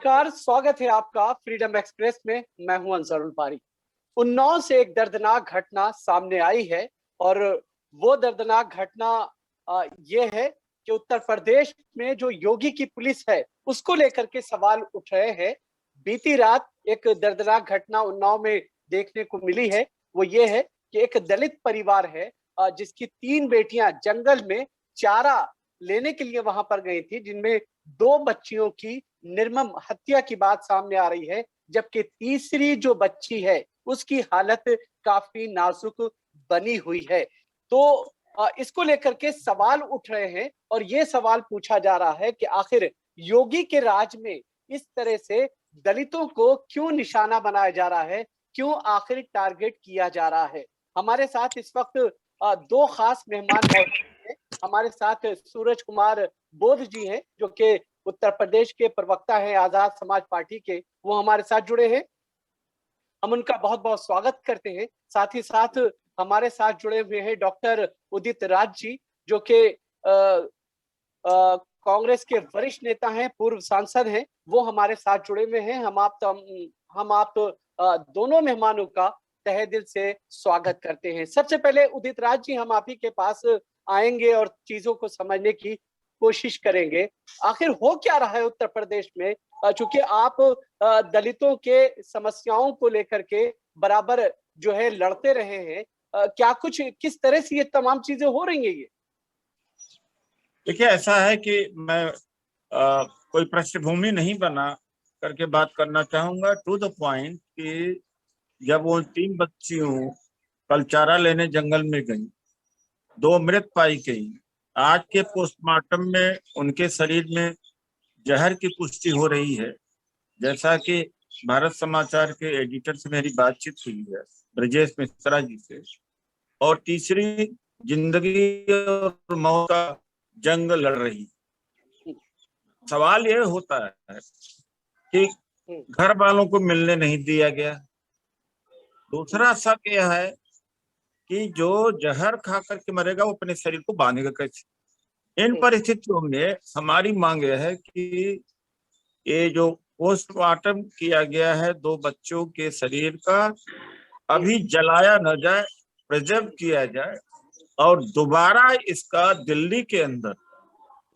नमस्कार, स्वागत है आपका फ्रीडम एक्सप्रेस में। मैं हूं अंसरुल पारी। उन्नाव से एक दर्दनाक घटना सामने आई है और वो दर्दनाक घटना ये है कि उत्तर प्रदेश में जो योगी की पुलिस है उसको लेकर के सवाल उठ रहे हैं। बीती रात एक दर्दनाक घटना उन्नाव में देखने को मिली है। वो ये है कि एक दलित परिवार है जिसकी 3 बेटियां जंगल में चारा लेने के लिए वहां पर गई थी, जिनमें 2 बच्चियों की निर्मम हत्या की बात सामने आ रही है, जबकि तीसरी जो बच्ची है उसकी हालत काफी नाजुक बनी हुई है। तो इसको लेकर के सवाल उठ रहे हैं और ये सवाल पूछा जा रहा है कि आखिर योगी के राज में इस तरह से दलितों को क्यों निशाना बनाया जा रहा है, क्यों आखिर टारगेट किया जा रहा है। हमारे साथ इस वक्त 2 खास मेहमान मौजूद हैं। हमारे साथ सूरज कुमार बोध जी हैं जो कि उत्तर प्रदेश के प्रवक्ता हैं आजाद समाज पार्टी के, वो हमारे साथ जुड़े हैं। हम उनका बहुत बहुत स्वागत करते हैं। साथ ही साथ हमारे साथ जुड़े हुए हैं डॉक्टर उदित राज जी जो कि कांग्रेस के वरिष्ठ नेता हैं, पूर्व सांसद हैं, वो हमारे साथ जुड़े हुए हैं। हम आप दोनों मेहमानों का तहे दिल से स्वागत करते हैं। सबसे पहले उदित राज जी, हम आप ही के पास आएंगे और चीजों को समझने की कोशिश करेंगे। आखिर हो क्या रहा है उत्तर प्रदेश में, चूंकि आप दलितों के समस्याओं को लेकर के बराबर जो है लड़ते रहे हैं, क्या कुछ किस तरह से ये तमाम चीजें हो रही हैं? ये देखिए, ऐसा है कि मैं कोई पृष्ठभूमि नहीं बना करके बात करना चाहूंगा, टू द पॉइंट कि जब वो 3 बच्चियों कल चारा लेने जंगल में गई, 2 मृत पाई गई। आज के पोस्टमार्टम में उनके शरीर में जहर की पुष्टि हो रही है। जैसा कि भारत समाचार के एडिटर से मेरी बातचीत हुई है, ब्रजेश मिश्रा जी से, और तीसरी जिंदगी और मौत का जंग लड़ रही। सवाल यह होता है कि घर वालों को मिलने नहीं दिया गया। दूसरा शक यह है कि जो जहर खा करके मरेगा वो अपने शरीर को बांधेगा कैसे। इन परिस्थितियों में हमारी मांग यह है कि ये जो पोस्टमार्टम किया गया है 2 बच्चों के शरीर का, अभी जलाया न जाए, प्रिजर्व किया जाए और दोबारा इसका दिल्ली के अंदर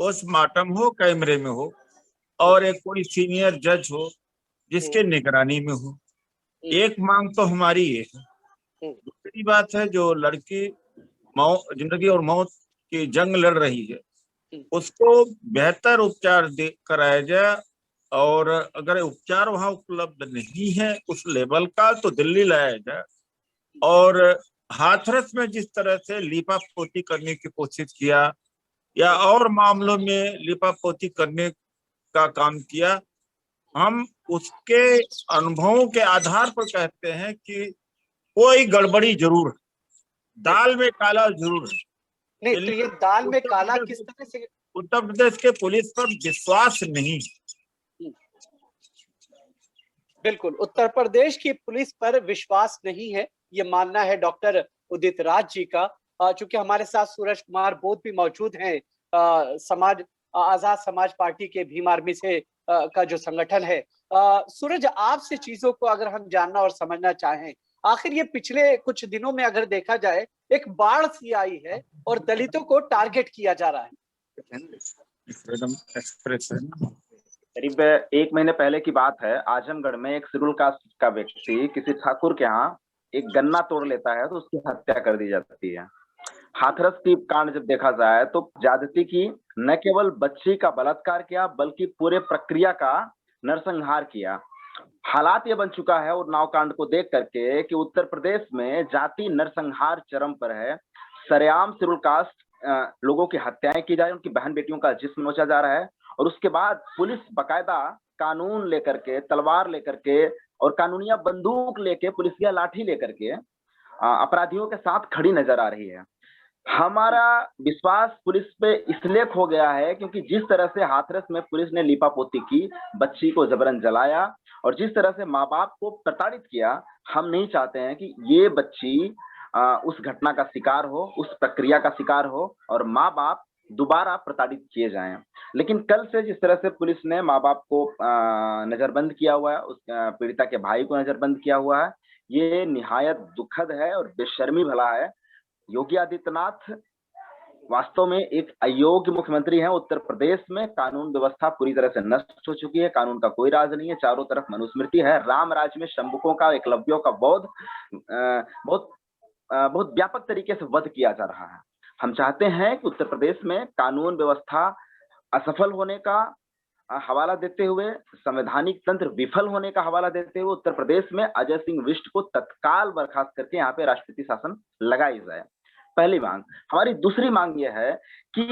पोस्टमार्टम हो, कैमरे में हो, और एक कोई सीनियर जज हो जिसके निगरानी में हो। एक मांग तो हमारी ये है। दूसरी बात है, जो लड़की जिंदगी और मौत की जंग लड़ रही है उसको बेहतर उपचार कराया जाए, और अगर उपचार वहां उपलब्ध नहीं है उस लेवल का तो दिल्ली लाया जाए। और हाथरस में जिस तरह से लीपापोती करने की कोशिश किया या और मामलों में लीपापोती करने का काम किया, हम उसके अनुभवों के आधार पर कहते हैं कि कोई गड़बड़ी जरूर है, दाल में काला जरूर है। नहीं तो ये दाल में काला किस तरह से? उत्तर प्रदेश के पुलिस पर विश्वास नहीं। बिल्कुल, उत्तर प्रदेश की पुलिस पर विश्वास नहीं है, ये मानना है डॉक्टर उदित राज जी का। चूंकि हमारे साथ सूरज कुमार बोध भी मौजूद हैं, आजाद समाज पार्टी के भीम आर्मी से का जो संगठन है। सूरज, आपसे चीजों को अगर हम जानना और समझना चाहें, आखिर ये पिछले कुछ दिनों में अगर देखा जाए एक बाढ़ सी आई है और दलितों को टारगेट किया जा रहा है। करीब 1 महीने पहले की बात है, आजमगढ़ में एक शेड्यूल कास्ट का व्यक्ति किसी ठाकुर के यहाँ एक गन्ना तोड़ लेता है तो उसकी हत्या कर दी जाती है। हाथरस की कांड जब देखा जाए तो ज्यादती की न केवल बच्ची का बलात्कार किया बल्कि पूरे प्रक्रिया का नरसंहार किया। हालात ये बन चुका है उन्नाव कांड को देख करके कि उत्तर प्रदेश में जाति नरसंहार चरम पर है। सरेआम शेड्यूल कास्ट लोगों की हत्याएं की जा रही, उनकी बहन बेटियों का जिस्म नोचा जा रहा है, और उसके बाद पुलिस बकायदा कानून लेकर के, तलवार लेकर के और कानूनिया बंदूक लेके, पुलिसिया लाठी लेकर के अपराधियों के साथ खड़ी नजर आ रही है। हमारा विश्वास पुलिस पे इसलिए खो गया है क्योंकि जिस तरह से हाथरस में पुलिस ने लीपापोती की, बच्ची को जबरन जलाया और जिस तरह से माँ बाप को प्रताड़ित किया, हम नहीं चाहते हैं कि ये बच्ची उस घटना का शिकार हो, उस प्रक्रिया का शिकार हो और माँ बाप दोबारा प्रताड़ित किए जाएं। लेकिन कल से जिस तरह से पुलिस ने माँ बाप को नजरबंद किया हुआ है, उस पीड़िता के भाई को नजरबंद किया हुआ है, ये निहायत दुखद है और बेशर्मी भला है। योगी आदित्यनाथ वास्तव में एक अयोग्य मुख्यमंत्री हैं। उत्तर प्रदेश में कानून व्यवस्था पूरी तरह से नष्ट हो चुकी है, कानून का कोई राज नहीं है, चारों तरफ मनुस्मृति है। राम राज्य में शंभुकों का, एकलव्यों का बहुत व्यापक तरीके से वध किया जा रहा है। हम चाहते हैं कि उत्तर प्रदेश में कानून व्यवस्था असफल होने का हवाला देते हुए, संवैधानिक तंत्र विफल होने का हवाला देते हुए उत्तर प्रदेश में अजय सिंह विष्ट को तत्काल बर्खास्त करके यहाँ पे राष्ट्रपति शासन लगाई जाए। पहली मांग। हमारी दूसरी मांग यह है कि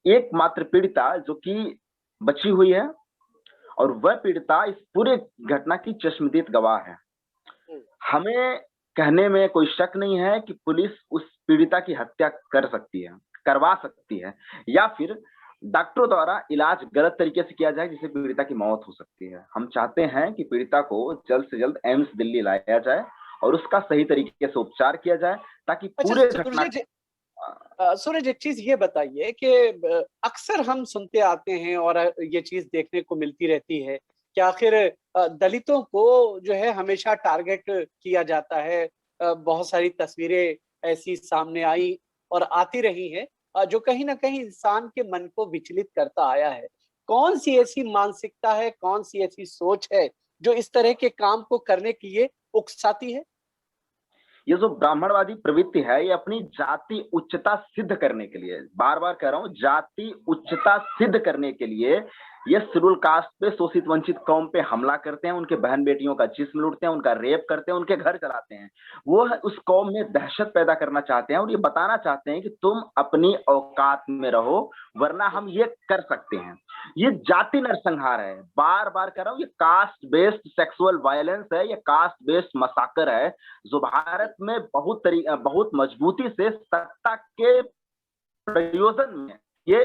एकमात्र पीड़िता जो कि बची हुई है और वह पीड़िता इस पूरे घटना की चश्मदीद गवाह है। हमें कहने में कोई शक नहीं है कि पुलिस उस पीड़िता की हत्या कर सकती है, करवा सकती है, या फिर डॉक्टरों द्वारा इलाज गलत तरीके से किया जाए जिससे पीड़िता की मौत हो सकती है। हम चाहते हैं कि पीड़िता को जल्द से जल्द एम्स दिल्ली लाया जाए और उसका सही तरीके से उपचार किया जाए ताकि पूरे घटना। सूरज, एक चीज ये बताइए कि अक्सर हम सुनते आते हैं और ये चीज देखने को मिलती रहती है कि आखिर दलितों को जो है हमेशा टारगेट किया जाता है। बहुत सारी तस्वीरें ऐसी सामने आई और आती रही हैं जो कहीं ना कहीं इंसान के मन को विचलित करता आया है। कौन सी ऐसी मानसिकता है, कौन सी ऐसी सोच है जो इस तरह के काम को करने के लिए उकसाती है? ये जो ब्राह्मणवादी प्रवृत्ति है, ये अपनी जाति उच्चता सिद्ध करने के लिए, बार बार कह रहा हूं, जाति उच्चता सिद्ध करने के लिए ये शेड्यूल कास्ट पे, शोषित वंचित कौम पे हमला करते हैं, उनके बहन बेटियों का जिस्म लूटते हैं, उनका रेप करते हैं, उनके घर चलाते हैं। वो उस कौम में दहशत पैदा करना चाहते हैं और ये बताना चाहते हैं कि तुम अपनी औकात में रहो वरना हम ये कर सकते हैं। ये जाति नरसंहार है, बार बार कह रहा हूं, ये कास्ट बेस्ड सेक्सुअल वायलेंस है, ये कास्ट बेस्ड मसाकर है जो भारत में बहुत मजबूती से सत्ता के प्रयोजन में ये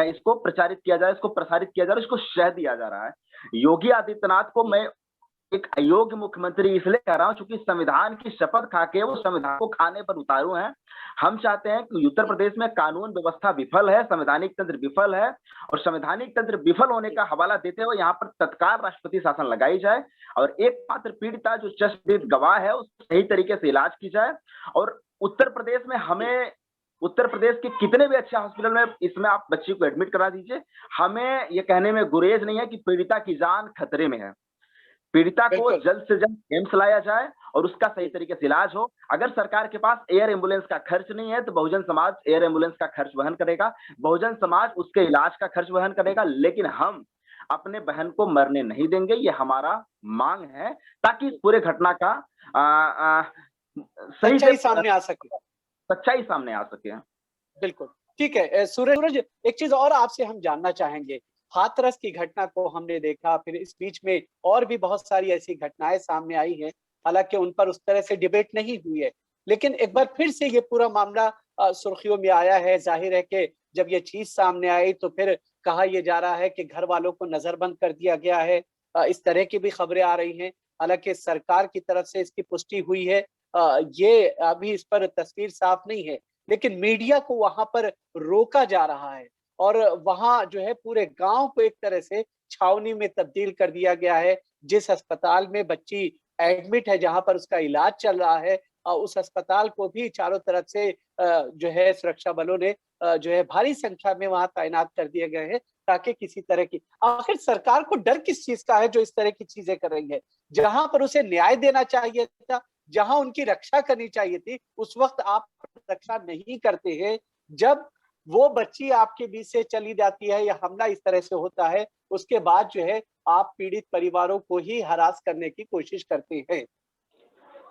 इसको प्रचारित किया जा रहा है, इसको प्रसारित किया जा रहा है, इसको शह दिया जा रहा है। योगी आदित्यनाथ को मैं एक अयोग्य मुख्यमंत्री इसलिए कह रहा हूं क्योंकि संविधान की शपथ खा के वो संविधान को खाने पर उतारू हैं। हम चाहते हैं कि उत्तर प्रदेश में कानून व्यवस्था विफल है, संवैधानिक तंत्र विफल है और संवैधानिक तंत्र विफल होने का हवाला देते हुए यहाँ पर तत्काल राष्ट्रपति शासन लगाई जाए और एकमात्र पीड़िता जो चश्मदीद गवाह है उसको सही तरीके से इलाज की जाए। और उत्तर प्रदेश में हमें, उत्तर प्रदेश के कितने भी अच्छे हॉस्पिटल में इसमें आप बच्ची को एडमिट करा दीजिए, हमें ये कहने में गुरेज नहीं है कि पीड़िता की जान खतरे में है। पीड़िता को जल्द से जल्द एम्स लाया जाए और उसका सही तरीके से इलाज हो। अगर सरकार के पास एयर एम्बुलेंस का खर्च नहीं है तो बहुजन समाज एयर एम्बुलेंस का खर्च वहन करेगा, बहुजन समाज उसके इलाज का खर्च वहन करेगा, लेकिन हम अपने बहन को मरने नहीं देंगे। ये हमारा मांग है ताकि पूरे घटना का सही सामने आ सके, सच्चाई सामने आ सके। बिल्कुल ठीक है। सूरज, एक चीज और आपसे हम जानना चाहेंगे। हाथरस की घटना को हमने देखा, फिर इस बीच में और भी बहुत सारी ऐसी घटनाएं सामने आई हैं, हालांकि उन पर उस तरह से डिबेट नहीं हुई है, लेकिन एक बार फिर से ये पूरा मामला सुर्खियों में आया है। जाहिर है कि जब ये चीज सामने आई तो फिर कहा यह जा रहा है कि घर वालों को नजरबंद कर दिया गया है। इस तरह की भी खबरें आ रही हैं, हालांकि सरकार की तरफ से इसकी पुष्टि हुई है। ये अभी इस पर तस्वीर साफ नहीं है, लेकिन मीडिया को वहां पर रोका जा रहा है और वहां जो है पूरे गांव को एक तरह से छावनी में तब्दील कर दिया गया है। जिस अस्पताल में बच्ची एडमिट है, जहां पर उसका इलाज चल रहा है, उस अस्पताल को भी चारों तरफ से जो है सुरक्षा बलों ने जो है भारी संख्या में वहां तैनात कर दिए गए हैं ताकि किसी तरह की, आखिर सरकार को डर किस चीज का है जो इस तरह की चीजें कर रही है? जहां पर उसे न्याय देना चाहिए था, जहां उनकी रक्षा करनी चाहिए थी, उस वक्त आप रक्षा नहीं करते हैं। जब वो बच्ची आपके बीच से चली जाती है या हमला इस तरह से होता है, उसके बाद जो है आप पीड़ित परिवारों को ही हरास करने की कोशिश करते हैं।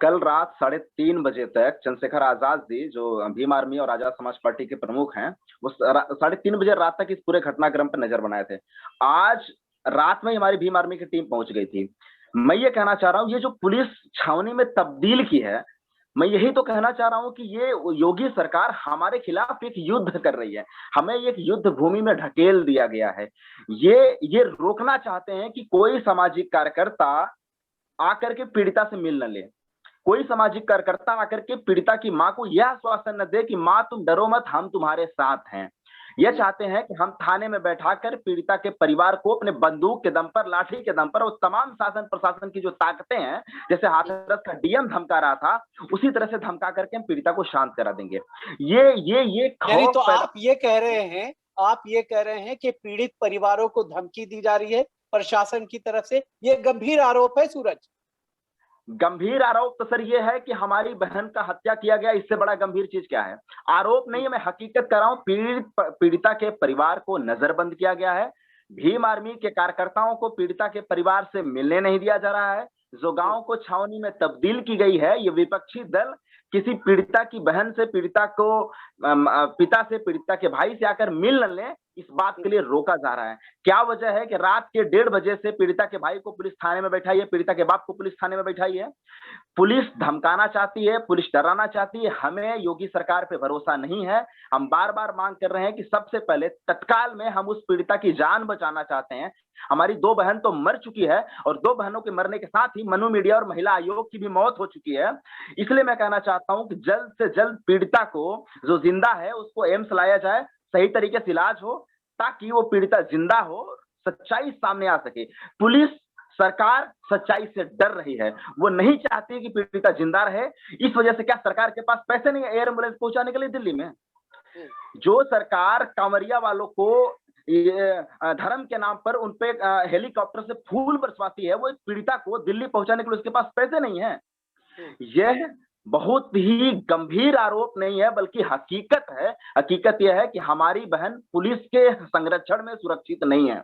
कल रात 3:30 बजे तक चंद्रशेखर आजाद जी, जो भीम आर्मी और आजाद समाज पार्टी के प्रमुख हैं, वो 3:30 बजे रात तक इस पूरे घटनाक्रम पर नजर बनाए थे। आज रात में हमारी भीम आर्मी की टीम पहुंच गई थी। मैं ये कहना चाह रहा हूँ, ये जो पुलिस छावनी में तब्दील की है, मैं यही तो कहना चाह रहा हूं कि ये योगी सरकार हमारे खिलाफ एक युद्ध कर रही है, हमें एक युद्ध भूमि में ढकेल दिया गया है। ये रोकना चाहते हैं कि कोई सामाजिक कार्यकर्ता आकर के पीड़िता से मिल न ले, कोई सामाजिक कार्यकर्ता आकर के पीड़िता की मां को यह आश्वासन न दे कि मां तुम डरो मत, हम तुम्हारे साथ हैं। ये चाहते हैं कि हम थाने में बैठाकर पीड़िता के परिवार को अपने बंदूक के दम पर, लाठी के दम पर, और तमाम शासन प्रशासन की जो ताकतें हैं, जैसे हाथरस का डीएम धमका रहा था, उसी तरह से धमका करके हम पीड़िता को शांत करा देंगे। ये यानी तो खौफ आप ये कह रहे हैं कि पीड़ित परिवारों को धमकी दी जा रही है प्रशासन की तरफ से। ये गंभीर आरोप है सूरज। गंभीर आरोप तो सर ये है कि हमारी बहन का हत्या किया गया, इससे बड़ा गंभीर चीज क्या है? आरोप नहीं है, मैं हकीकत कर रहा हूं। पीड़िता के परिवार को नजरबंद किया गया है। भीम आर्मी के कार्यकर्ताओं को पीड़िता के परिवार से मिलने नहीं दिया जा रहा है। जो गांव को छावनी में तब्दील की गई है, ये विपक्षी दल किसी पीड़िता की बहन से, पीड़िता को पिता से, पीड़िता के भाई से आकर मिल न ले, इस बात के लिए रोका जा रहा है। क्या वजह है कि रात के 1:30 बजे से पीड़िता के भाई को पुलिस थाने में बैठाई है, पीड़िता के बाप को पुलिस थाने में बैठाई है। पुलिस धमकाना चाहती है, पुलिस डराना चाहती है। हमें योगी सरकार पे भरोसा नहीं है। हम बार बार मांग कर रहे हैं कि सबसे पहले तत्काल में हम उस पीड़िता की जान बचाना चाहते हैं। हमारी 2 बहन तो मर चुकी है, और 2 बहनों के मरने के साथ ही मनु मीडिया और महिला आयोग की भी मौत हो चुकी है। इसलिए मैं कहना चाहता हूं कि जल्द से जल्द पीड़िता को, जो जिंदा है, उसको एम्स लाया जाए, सही तरीके से इलाज हो, ताकि वो पीड़िता जिंदा हो, सच्चाई सामने आ सके। पुलिस सरकार सच्चाई से डर रही है, वो नहीं चाहती कि पीड़िता जिंदा रहे। इस वजह से क्या सरकार के पास पैसे नहीं है एयर एम्बुलेंस पहुंचाने के लिए दिल्ली में? जो सरकार कांवरिया वालों को धर्म के नाम पर उनपे हेलीकॉप्टर से फूल बरसवाती है, वो एक पीड़िता को दिल्ली पहुंचाने के लिए उसके पास पैसे नहीं है। यह बहुत ही गंभीर आरोप नहीं है, बल्कि हकीकत है। हकीकत यह है कि हमारी बहन पुलिस के संरक्षण में सुरक्षित नहीं है।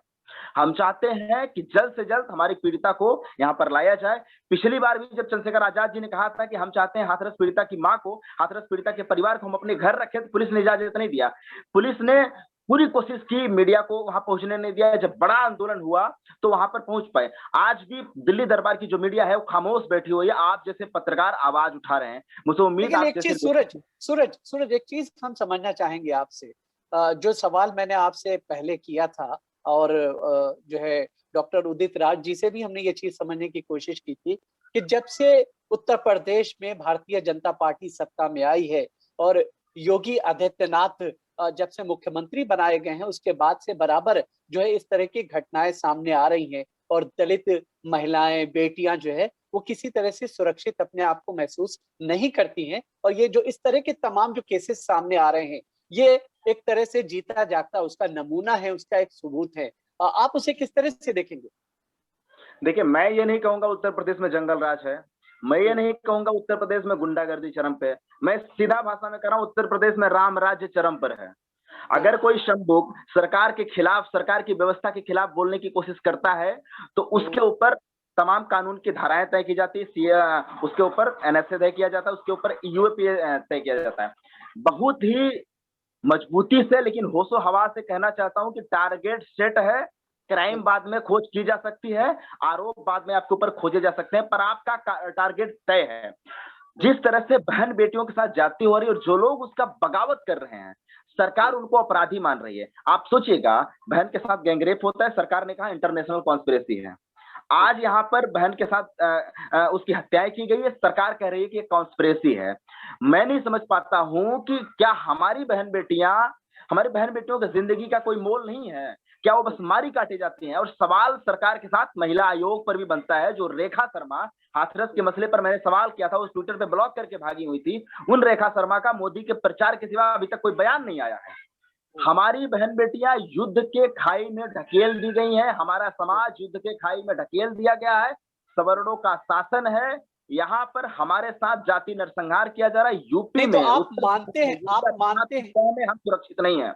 हम चाहते हैं कि जल्द से जल्द हमारी पीड़िता को यहाँ पर लाया जाए। पिछली बार भी जब चंद्रशेखर आजाद जी ने कहा था कि हम चाहते हैं हाथरस पीड़िता की मां को, हाथरस पीड़िता के परिवार को हम अपने घर रखें, तो पुलिस ने इजाजत नहीं दिया। पुलिस ने पूरी कोशिश की, मीडिया को वहां पहुंचने नहीं दिया। जब बड़ा आंदोलन हुआ तो वहां पर पहुंच पाए। आज भी दिल्ली दरबार की जो मीडिया है वो खामोश बैठी हुई है। आप जैसे पत्रकार आवाज उठा रहे हैं, मुझे उम्मीद आप एक चीज सूरज एक चीज हम समझना चाहेंगे आपसे। जो सवाल मैंने आपसे पहले किया था, और जो है डॉक्टर उदित राज जी से भी हमने ये चीज समझने की कोशिश की थी कि जब से उत्तर प्रदेश में भारतीय जनता पार्टी सत्ता में आई है और योगी आदित्यनाथ जब से मुख्यमंत्री बनाए गए हैं, उसके बाद से बराबर जो है इस तरह की घटनाएं सामने आ रही हैं, और दलित महिलाएं, बेटियां जो है वो किसी तरह से सुरक्षित अपने आप को महसूस नहीं करती हैं। और ये जो इस तरह के तमाम जो केसेस सामने आ रहे हैं, ये एक तरह से जीता जागता उसका नमूना है, उसका एक सबूत है। आप उसे किस तरह से देखेंगे? देखिए, मैं ये नहीं कहूंगा उत्तर प्रदेश में जंगल राज है, मैं ये नहीं कहूंगा उत्तर प्रदेश में गुंडागर्दी चरम पे है। मैं सीधा भाषा में कह रहा हूं, उत्तर प्रदेश में राम राज्य चरम पर है। अगर कोई शंभुक सरकार के खिलाफ, सरकार की व्यवस्था के खिलाफ बोलने की कोशिश करता है, तो उसके ऊपर तमाम कानून की धाराएं तय की जाती है, उसके ऊपर एनएसए तय किया जाता है, उसके ऊपर यूएपीए तय किया जाता है। बहुत ही मजबूती से, लेकिन होशो हवा से कहना चाहता हूं कि टारगेट सेट है। क्राइम बाद में खोज की जा सकती है, आरोप बाद में आपके ऊपर खोजे जा सकते हैं, पर आपका टारगेट तय है। जिस तरह से बहन बेटियों के साथ जाती हो रही है और जो लोग उसका बगावत कर रहे हैं, सरकार उनको अपराधी मान रही है। आप सोचिएगा, बहन के साथ गैंगरेप होता है, सरकार ने कहा इंटरनेशनल कॉन्स्पिरेसी है। आज यहाँ पर बहन के साथ उसकी हत्याएं की गई है, सरकार कह रही है कि ये कॉन्स्पिरेसी है। मैं नहीं समझ पाता हूं कि क्या हमारी बहन बेटियों की जिंदगी का कोई मोल नहीं है? क्या वो बस मारी काटी जाती हैं? और सवाल सरकार के साथ महिला आयोग पर भी बनता है। जो रेखा शर्मा, हाथरस के मसले पर मैंने सवाल किया था, वो ट्विटर पे ब्लॉक करके भागी हुई थी, उन रेखा शर्मा का मोदी के प्रचार के सिवा अभी तक कोई बयान नहीं आया है। हमारी बहन बेटियां युद्ध के खाई में ढकेल दी गई हैं, हमारा समाज युद्ध के खाई में ढकेल दिया गया है, सवर्णों का शासन है, यहाँ पर हमारे साथ जाति नरसंहार किया जा रहा है। यूपी में आप मानते हैं हम सुरक्षित नहीं है।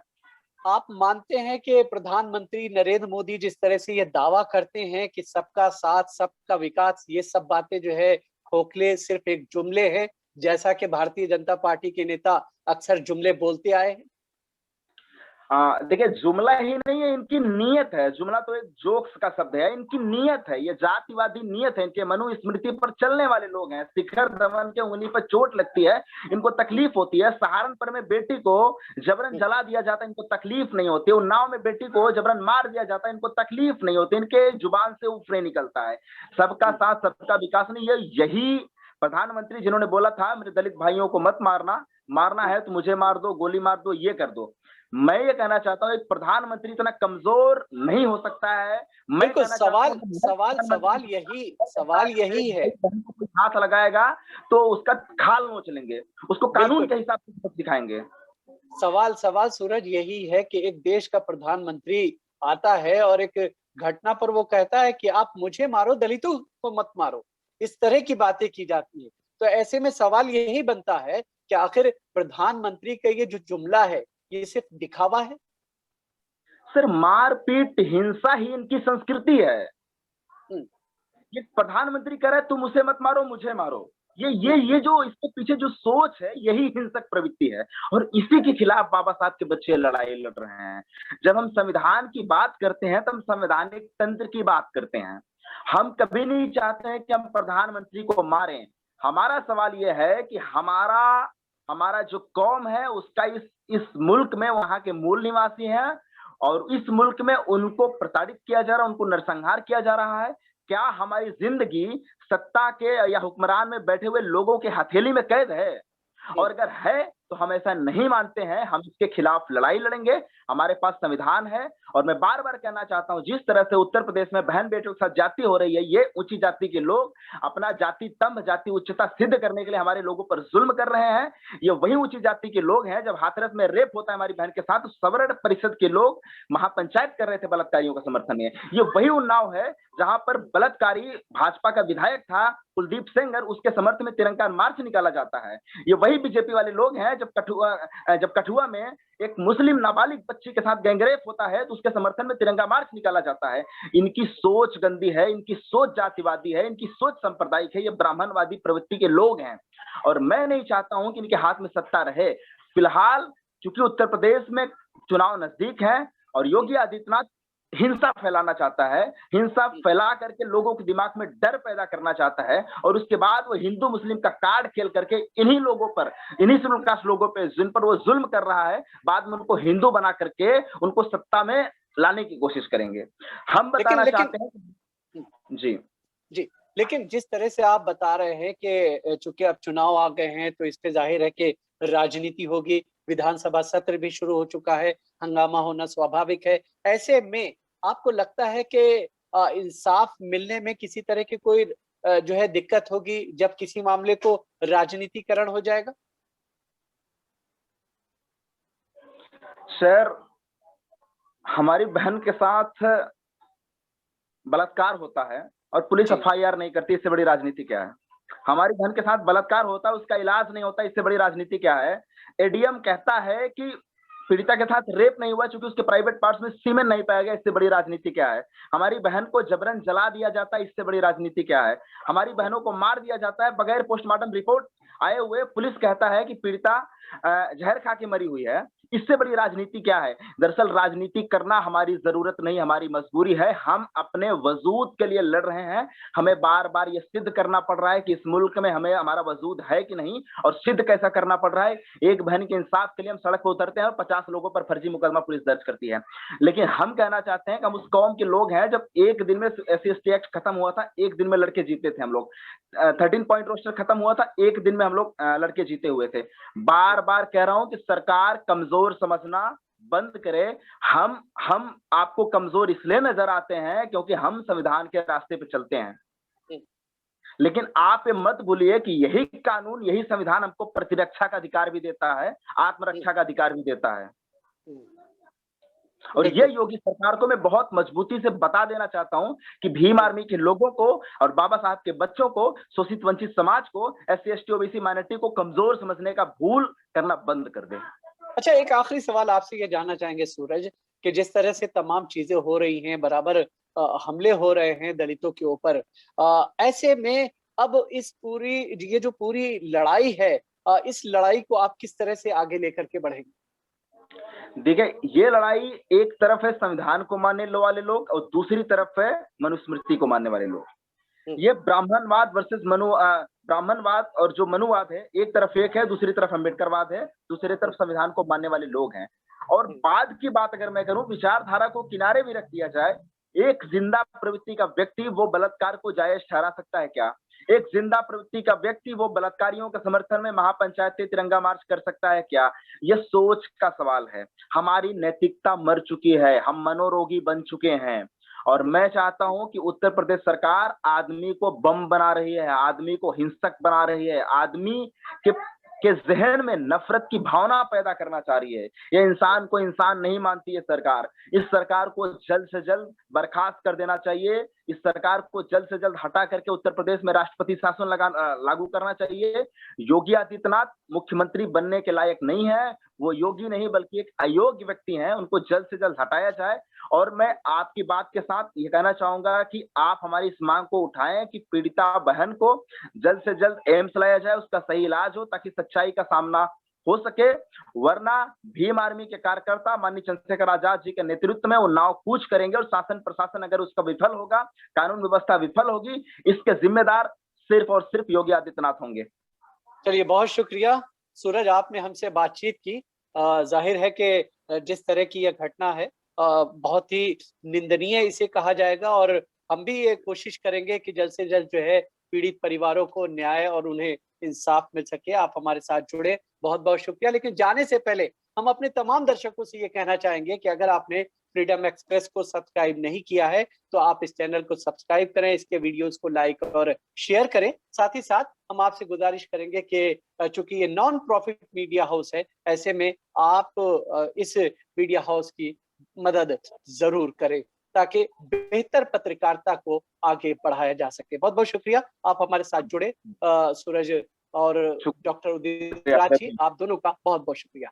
आप मानते हैं कि प्रधानमंत्री नरेंद्र मोदी जिस तरह से ये दावा करते हैं कि सबका साथ, सबका विकास, ये सब बातें जो है खोखले, सिर्फ एक जुमले हैं, जैसा कि भारतीय जनता पार्टी के नेता अक्सर जुमले बोलते आए हैं? देखिए, जुमला ही नहीं है, इनकी नीयत है। जुमला तो एक जोक्स का शब्द है, इनकी नीयत है, ये जातिवादी नीयत है। इनके मनुस्मृति पर चलने वाले लोग हैं। शिखर धवन के उंगली पर चोट लगती है, इनको तकलीफ होती है। सहारनपुर में बेटी को जबरन जला दिया जाता है, इनको तकलीफ नहीं होती। उन्नाव में बेटी को जबरन मार दिया जाता है, इनको तकलीफ नहीं होती। इनके जुबान से उफरे निकलता है, सबका साथ, सबका विकास नहीं। यही प्रधानमंत्री जिन्होंने बोला था मेरे दलित भाइयों को मत मारना, मारना है तो मुझे मार दो, गोली मार दो, ये कर दो। मैं ये कहना चाहता हूँ एक प्रधानमंत्री इतना कमजोर नहीं हो सकता है। मैं बिल्कुल, कहना चाहता सवाल हूँ कि सवाल सवाल यही सवाल यही है। बहन को कोई हाथ लगाएगा तो उसका खाल नोच लेंगे, उसको कानून बिल्कुल, के हिसाब से सबक सिखाएंगे। सवाल सवाल सूरज यही है कि एक देश का प्रधानमंत्री आता है और एक घटना पर वो कहता है कि आप मुझे मारो, दलितों को मत मारो। इस तरह की बातें की जाती है। तो ऐसे में सवाल यही बनता है कि आखिर प्रधानमंत्री का ये जो जुमला है, ये सिर्फ दिखावा है? सर मारपीट हिंसा ही इनकी संस्कृति है। हुँ, ये प्रधानमंत्री कह रहा है तुम उसे मत मारो मुझे मारो। ये ये हुँ, ये जो इसके पीछे जो सोच है यही हिंसक प्रवृत्ति है और इसी के खिलाफ बाबा साहब के बच्चे लड़ाई लड़ रहे हैं। जब हम संविधान की बात करते हैं तो हम संवैधानिक तंत्र की बात करते हैं। हम कभी नहीं चाहते हैं कि हम प्रधानमंत्री को मारें। हमारा सवाल ये है कि हमारा हमारा जो कौम है उसका इस मुल्क में वहां के मूल निवासी हैं और इस मुल्क में उनको प्रताड़ित किया जा रहा है, उनको नरसंहार किया जा रहा है। क्या हमारी जिंदगी सत्ता के या हुक्मरान में बैठे हुए लोगों के हथेली में कैद है? हुँ। और अगर है तो हम ऐसा नहीं मानते हैं, हम इसके खिलाफ लड़ाई लड़ेंगे। हमारे पास संविधान है और मैं बार बार कहना चाहता हूं जिस तरह से उत्तर प्रदेश में बहन बेटियों के साथ जाति हो रही है, ये ऊंची जाति के लोग अपना जाति तंभ जाति उच्चता सिद्ध करने के लिए हमारे लोगों पर जुल्म कर रहे हैं। ये वही ऊंची जाति के लोग हैं, जब हाथरस में रेप होता है हमारी बहन के साथ तो सवर्ण परिषद के लोग महापंचायत कर रहे थे बलात्कारियों का समर्थन में। ये वही उन्नाव है जहां पर बलात्कारी भाजपा का विधायक था कुलदीप सिंह और उसके समर्थन में तिरंगा मार्च निकाला जाता है। ये वही बीजेपी वाले लोग हैं जब कठुआ में एक मुस्लिम नाबालिग बच्ची के साथ गैंगरेप होता है तो उसके समर्थन में तिरंगा मार्च निकाला जाता है। इनकी सोच गंदी है, इनकी सोच जातिवादी है, इनकी सोच सांप्रदायिक है, ये ब्राह्मणवादी प्रवृत्ति के लोग हैं और मैं नहीं चाहता हूं कि इनके हाथ में सत्ता रहे। फिलहाल चूंकि उत्तर प्रदेश में चुनाव नजदीक है और योगी आदित्यनाथ हिंसा फैलाना चाहता है, हिंसा फैला करके लोगों के दिमाग में डर पैदा करना चाहता है और उसके बाद वो हिंदू मुस्लिम का कार्ड खेल करके इन्हीं लोगों पर, इन्हीं शेड्यूल कास्ट लोगों पे जिन पर वो जुल्म कर रहा है, बाद में उनको हिंदू बना करके उनको सत्ता में लाने की कोशिश करेंगे। हम बताना चाहते हैं जी जी, लेकिन जिस तरह से आप बता रहे हैं कि चूंकि अब चुनाव आ गए हैं तो इस पे जाहिर है कि राजनीति होगी, विधानसभा सत्र भी शुरू हो चुका है, हंगामा होना स्वाभाविक है। ऐसे में आपको लगता है कि इंसाफ मिलने में किसी तरह की कोई जो है दिक्कत होगी जब किसी मामले को राजनीतिकरण हो जाएगा? सर, हमारी बहन के साथ बलात्कार होता है और पुलिस जी, एफआईआर नहीं करती, इससे बड़ी राजनीति क्या है? हमारी बहन के साथ बलात्कार होता है, उसका इलाज नहीं होता, इससे बड़ी राजनीति क्या है? एडीएम कहता है कि पीड़िता के साथ रेप नहीं हुआ क्योंकि उसके प्राइवेट पार्ट्स में सीमेन नहीं पाया गया, इससे बड़ी राजनीति क्या है? हमारी बहन को जबरन जला दिया जाता है, इससे बड़ी राजनीति क्या है? हमारी बहनों को मार दिया जाता है बगैर पोस्टमार्टम रिपोर्ट आए हुए, पुलिस कहता है कि पीड़िता जहर खा के मरी हुई है, इससे बड़ी राजनीति क्या है? दरअसल राजनीति करना हमारी जरूरत नहीं, हमारी मजबूरी है। हम अपने वजूद के लिए लड़ रहे हैं। हमें बार बार ये सिद्ध करना पड़ रहा है कि इस मुल्क में हमें हमारा वजूद है कि नहीं, और सिद्ध कैसा करना पड़ रहा है? एक बहन के इंसाफ के लिए हम सड़क पर उतरते हैं और 50 लोगों पर फर्जी मुकदमा पुलिस दर्ज करती है। लेकिन हम कहना चाहते हैं कि हम उस कौम के लोग हैं, जब एक दिन में SC/ST एक्ट खत्म हुआ था, एक दिन में लड़के जीते थे हम लोग। 13 पॉइंट रोस्टर खत्म हुआ था, एक दिन में हम लोग लड़के जीते हुए थे। बार बार कह रहा हूं कि सरकार कमजोर समझना बंद करे। हम आपको कमजोर इसलिए नजर आते हैं क्योंकि हम संविधान के रास्ते पे चलते हैं। लेकिन आप ये मत भूलिए कि यही कानून, यही संविधान हमको प्रतिरक्षा का अधिकार भी देता है, आत्मरक्षा का अधिकार भी देता है। और ये योगी सरकार को मैं बहुत मजबूती से बता देना चाहता हूं कि भीम आर्मी के लोगों को और बाबा साहब के बच्चों को, शोषित वंचित समाज को, SC/ST OBC माइनॉरिटी को कमजोर समझने का भूल करना बंद कर दे। अच्छा, एक आखिरी सवाल आपसे ये जानना चाहेंगे सूरज कि जिस तरह से तमाम चीजें हो रही हैं, बराबर हमले हो रहे हैं दलितों के ऊपर, ऐसे में अब ये जो पूरी लड़ाई है, इस लड़ाई को आप किस तरह से आगे लेकर के बढ़ेंगे? देखिए, ये लड़ाई एक तरफ है संविधान को मानने वाले लोग और दूसरी तरफ है मनुस्मृति को मानने वाले लोग। ये ब्राह्मणवाद वर्सेस ब्राह्मणवाद और जो मनुवाद है, एक तरफ एक है, दूसरी तरफ अम्बेडकरवाद है, दूसरी तरफ संविधान को मानने वाले लोग हैं। और बाद की बात अगर मैं करूं, विचारधारा को किनारे भी रख दिया जाए, एक जिंदा प्रवृत्ति का व्यक्ति वो बलात्कार को जायज ठहरा सकता है क्या? एक जिंदा प्रवृत्ति का व्यक्ति वो बलात्कारियों के समर्थन में महापंचायती तिरंगा मार्च कर सकता है क्या? यह सोच का सवाल है। हमारी नैतिकता मर चुकी है, हम मनोरोगी बन चुके हैं। और मैं चाहता हूं कि उत्तर प्रदेश सरकार आदमी को बम बना रही है, आदमी को हिंसक बना रही है, आदमी के जहन में नफरत की भावना पैदा करना चाह रही है। ये इंसान को इंसान नहीं मानती है सरकार। इस सरकार को जल्द से जल्द बर्खास्त कर देना चाहिए। इस सरकार को जल्द से जल्द हटा करके उत्तर प्रदेश में राष्ट्रपति शासन लागू करना चाहिए। योगी आदित्यनाथ मुख्यमंत्री बनने के लायक नहीं है, वो योगी नहीं बल्कि एक अयोग्य व्यक्ति हैं, उनको जल्द से जल्द हटाया जाए। और मैं आपकी बात के साथ ये कहना चाहूंगा कि आप हमारी इस मांग को उठाएं कि पीड़िता बहन को जल्द से जल्द एम्स लाया जाए, उसका सही इलाज हो ताकि सच्चाई का सामना हो सके। वरना भीम आर्मी के कार्यकर्ता माननीय चंद्रशेखर आजाद जी के नेतृत्व में वो नाव कूच करेंगे और शासन प्रशासन अगर उसका विफल होगा, कानून व्यवस्था विफल होगी, इसके जिम्मेदार सिर्फ और सिर्फ योगी आदित्यनाथ होंगे। चलिए, बहुत शुक्रिया सूरज, आपने हमसे बातचीत की। जाहिर है कि जिस तरह की यह घटना है बहुत ही निंदनीय इसे कहा जाएगा, और हम भी ये कोशिश करेंगे कि जल्द से जल्द जो है पीड़ित परिवारों को न्याय और उन्हें इंसाफ मिल सके। आप हमारे साथ जुड़े, बहुत बहुत शुक्रिया। लेकिन जाने से पहले हम अपने तमाम दर्शकों से ये कहना चाहेंगे कि अगर आपने फ्रीडम एक्सप्रेस को सब्सक्राइब नहीं किया है तो आप इस चैनल को सब्सक्राइब करें, इसके वीडियोस को लाइक और शेयर करें। साथ ही साथ हम आपसे गुजारिश करेंगे कि चूंकि ये नॉन प्रॉफिट मीडिया हाउस है, ऐसे में आप इस मीडिया हाउस की मदद जरूर करें ताकि बेहतर पत्रकारिता को आगे बढ़ाया जा सके। बहुत बहुत शुक्रिया, आप हमारे साथ जुड़े। सूरज और डॉक्टर उदित राज जी, आप दोनों का बहुत बहुत शुक्रिया।